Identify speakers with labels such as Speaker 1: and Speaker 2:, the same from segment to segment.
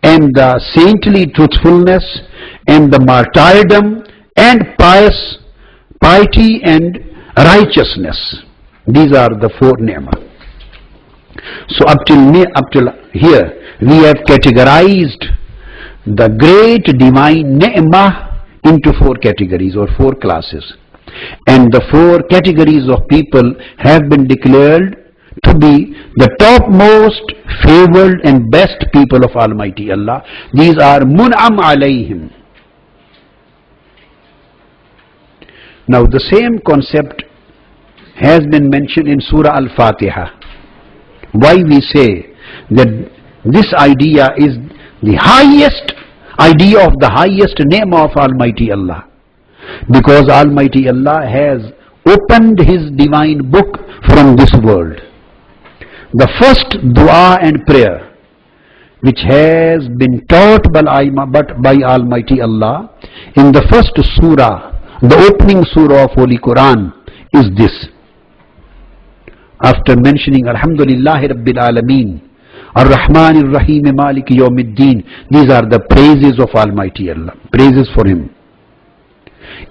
Speaker 1: and the saintly truthfulness and the martyrdom and piety and righteousness. These are the four ni'mah. So up till here we have categorized the great divine ni'mah into four categories or four classes, and the four categories of people have been declared to be the topmost, favored and best people of Almighty Allah. These are mun'am alayhim. Now the same concept has been mentioned in Surah Al-Fatiha. Why we say that this idea is the highest idea of the highest name of Almighty Allah? Because Almighty Allah has opened His divine book from this world. The first dua and prayer which has been taught by Almighty Allah in the first surah, the opening surah of Holy Quran, is this. After mentioning Alhamdulillahi Rabbil Alameen, Ar-Rahman Ar-Rahim Maliki Yawmiddin, these are the praises of Almighty Allah, praises for Him.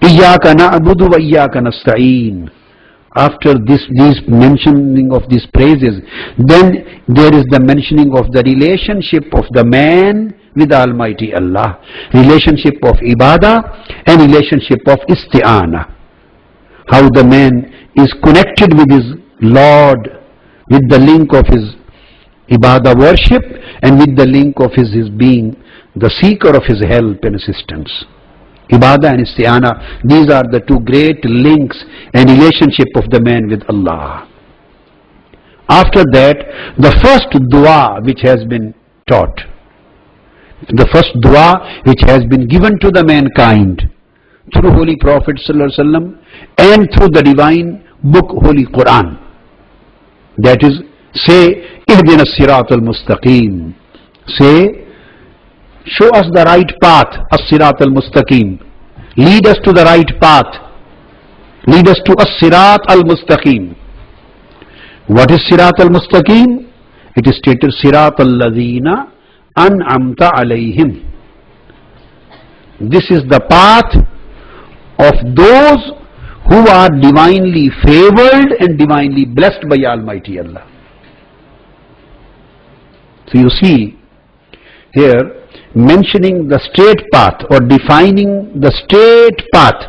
Speaker 1: Iyyaka na'budu wa iyyaka nasta'een. After these mentioning of these praises, then there is the mentioning of the relationship of the man with Almighty Allah, relationship of ibadah and relationship of isti'ana. How the man is connected with his Lord with the link of his ibadah worship and with the link of his being the seeker of his help and assistance. Ibadah and isti'ana, these are the two great links and relationship of the man with Allah. After that, the first dua which has been taught, the first dua which has been given to the mankind through Holy Prophet ﷺ and through the divine book Holy Quran, that is, say, Ihdina as-sirat al-mustaqim. Say, show us the right path, as-sirat al-mustaqim. Lead us to the right path. Lead us to as-sirat al-mustaqim. What is sirat al-mustaqim? It is stated, sirat al-ladhina an'amta alayhim. This is the path of those who are divinely favored and divinely blessed by Almighty Allah. So you see here mentioning the straight path or defining the straight path,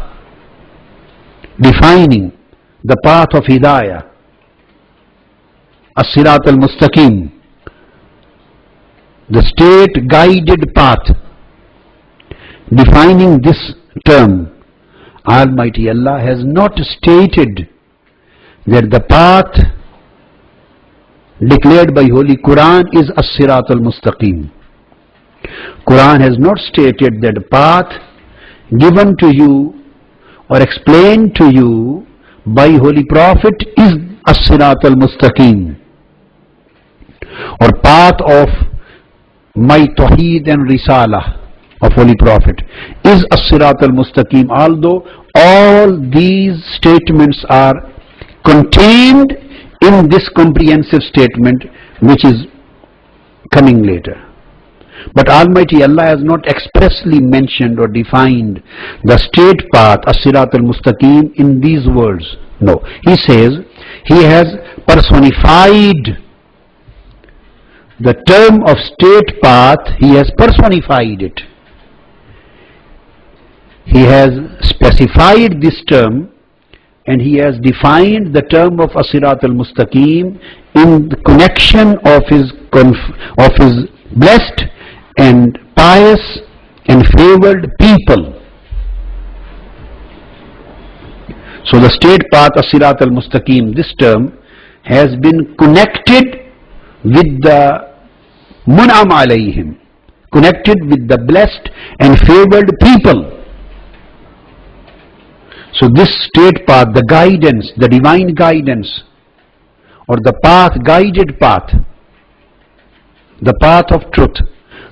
Speaker 1: defining the path of hidayah, as-sirat al-mustaqim, the straight guided path. Defining this term, Almighty Allah has not stated that the path declared by Holy Quran is as-sirat al-mustaqim. Quran has not stated that the path given to you or explained to you by Holy Prophet is as-sirat al-mustaqim, or path of my tawheed and risalah of Holy Prophet is as-sirat al-mustaqim, although all these statements are contained in this comprehensive statement which is coming later. But Almighty Allah has not expressly mentioned or defined the straight path, as-sirat al-mustaqim, in these words. No. He says He has personified the term of straight path. He has personified it. He has specified this term and He has defined the term of as-sirat al-mustaqim in the connection of His blessed and pious and favored people. So the straight path, as-sirat al-mustaqim, this term has been connected with the mun'am alayhim, connected with the blessed and favored people. So this straight path, the guidance, the divine guidance, or the path, guided path, the path of truth,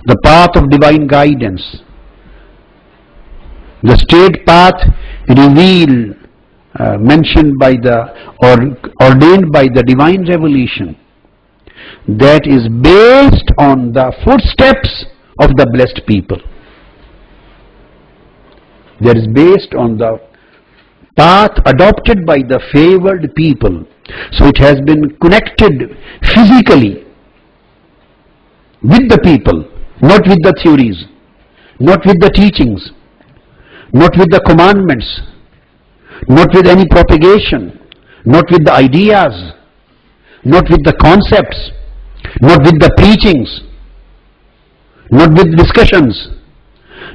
Speaker 1: the path of divine guidance, the straight path revealed, mentioned by the, or ordained by the divine revelation, that is based on the footsteps of the blessed people. That is based on the path adopted by the favored people. So it has been connected physically with the people, not with the theories, not with the teachings, not with the commandments, not with any propagation, not with the ideas, not with the concepts, not with the preachings, not with discussions,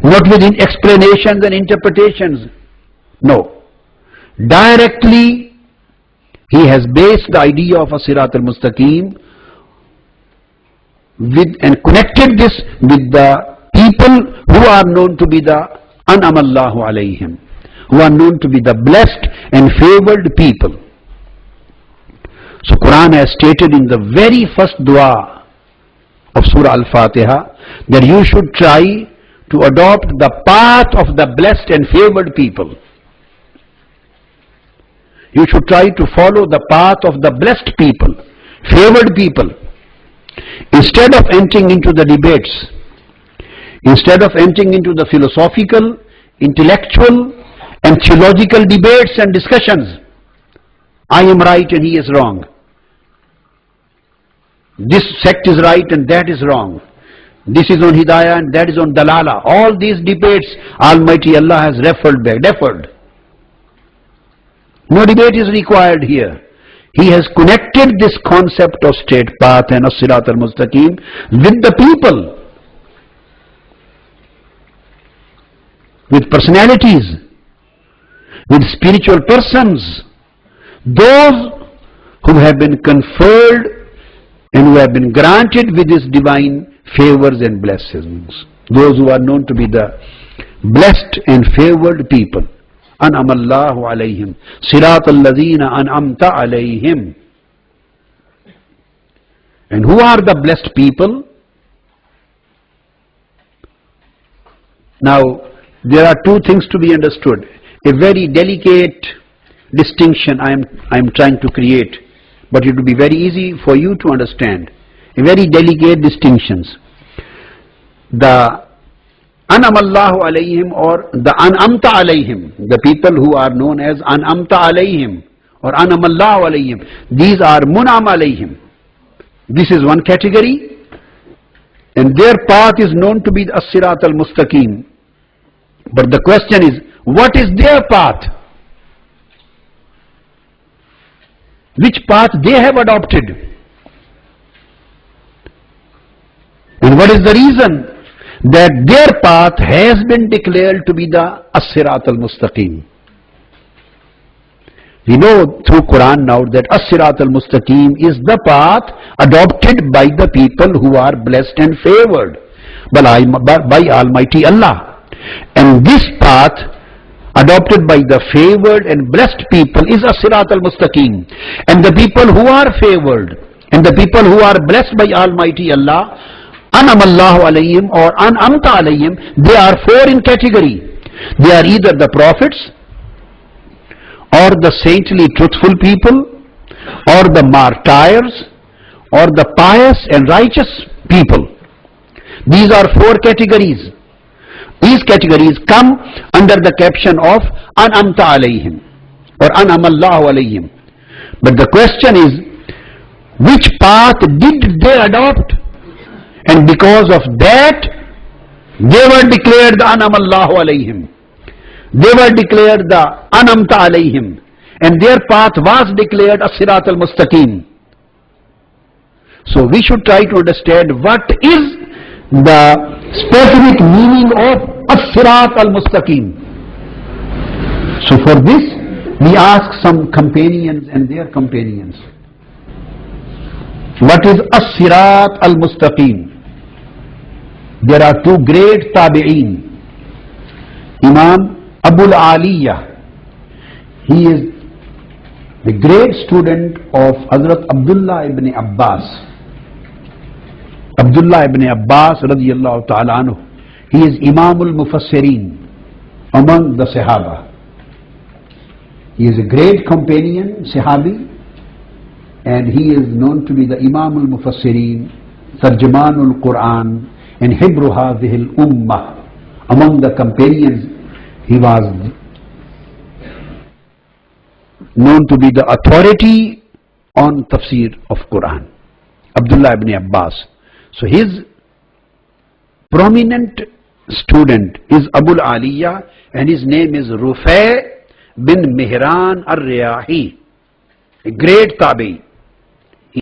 Speaker 1: not with explanations and interpretations. No. Directly, he has based the idea of a Sirat al-Mustaqim with and connected this with the people who are known to be the An'amallahu alayhim, who are known to be the blessed and favored people. So Quran has stated in the very first dua of Surah Al-Fatiha that you should try to adopt the path of the blessed and favored people. You should try to follow the path of the blessed people, favored people. Instead of entering into the debates, instead of entering into the philosophical, intellectual and theological debates and discussions, I am right and he is wrong. This sect is right and that is wrong. This is on hidayah and that is on dalala. All these debates Almighty Allah has deferred. No debate is required here. He has connected this concept of straight path and as-sirat al-mustaqim with the people, with personalities, with spiritual persons, those who have been conferred and who have been granted with his divine favors and blessings, those who are known to be the blessed and favored people. An'amallahu alayhim, sirat alladhina an'amta alayhim. And who are the blessed people? Now, there are two things to be understood. A very delicate distinction I am trying to create, but it will be very easy for you to understand. A very delicate distinctions. The An'amallahu alayhim or the An'amta alayhim, the people who are known as An'amta alayhim or An'amallahu alayhim, these are Mun'am alayhim. This is one category, and their path is known to be the as-sirat al-mustaqim. But the question is, what is their path? Which path they have adopted? And what is the reason that their path has been declared to be the as-sirat al-mustaqim? We know through Quran now that as-sirat al-mustaqim is the path adopted by the people who are blessed and favored by Almighty Allah. And this path adopted by the favored and blessed people is as-sirat al-mustaqim. And the people who are favored and the people who are blessed by Almighty Allah, An'amallahu alayhim or An'amta alayhim, they are four in category. They are either the prophets or the saintly truthful people or the martyrs or the pious and righteous people. These are four categories. These categories come under the caption of An'amta alayhim or An'amallahu alayhim. But the question is, which path did they adopt? And because of that, they were declared the An'amallahu alayhim. They were declared the An'amta alayhim. And their path was declared as-sirat al-mustaqim. So we should try to understand what is the specific meaning of as-sirat al-mustaqim. So for this, we ask some companions and their companions, what is as-sirat al-mustaqim? There are two great tabi'een. Imam Abul Aliyah, he is the great student of Hazrat Abdullah ibn Abbas. Abdullah ibn Abbas radiyallahu ta'ala anhu, he is Imamul Mufassirin among the Sahaba. He is a great companion, Sahabi, and he is known to be the Imam al-Mufassirin, Tarjuman al-Quran, and Hibru hadhihi al-Ummah. Among the companions, he was known to be the authority on tafsir of Quran, Abdullah ibn Abbas. So his prominent student is Abul Aliyah, and his name is Rufai bin Mihran al-Riyahi, a great tabi.